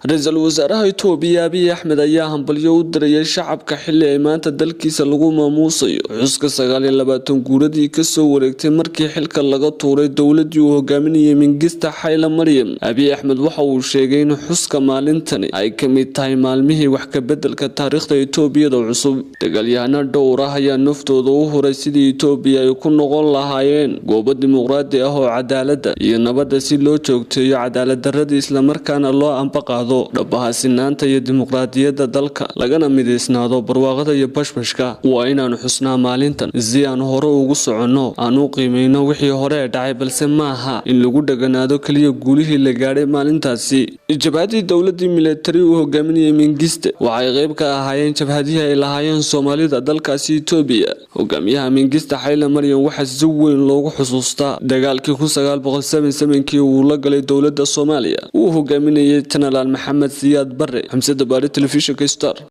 Ra'iisul Wasaaraha Itoobiya Abiy Ahmed ayaa hambalyo u diray shacabka xilli ay maanta dalkiisa lagu maamuusayo xuska 29 guuradii ka soo wareegtay markii xilka laga tuuray dawladii uu hogaaminayay Mengistu Haile Mariam. Abiy Ahmed waxa uu sheegay in xuska maalintani ay ka mid tahay maalmihii wax ka beddelka taariikhda Itoobiyada cusub. Dagaalyahanada dhowr ah ayaa naftooda u huray sidii Itoobiya ay ku noqon lahaayeen goobo dimuqraadi ah oo cadaalad iyo nabad si loo joogteeyo cadaalad darrada isla markaana loo anbaqaado dhabaha sinaanta iyo dimuqraadiyadda dalka lagana mideysnaado barwaaqada iyo bashbashka. Waa inaan xusnaa maalintan si aan hore ugu socono aan u qiimeyno wixii hore dhacay balse maaha in lagu dhaganaado kaliya guulihii la gaaray maalintaasi. Jabhadii dawladii military uu hogaaminayay Mengistu waxay qayb ka ahaayeen jabhadii ay lahaayeen Soomaalida dalkaasi Itoobiya. Hogaamiyaha Mengistu Haile Mariam waxa si weyn loogu xusuustaa dagaalkii 1977 uu la galay dawladda Soomaaliya uu hogaaminayay General Maxamed Siyaad Barre. Xamse Dabaale, Telefishinka Star.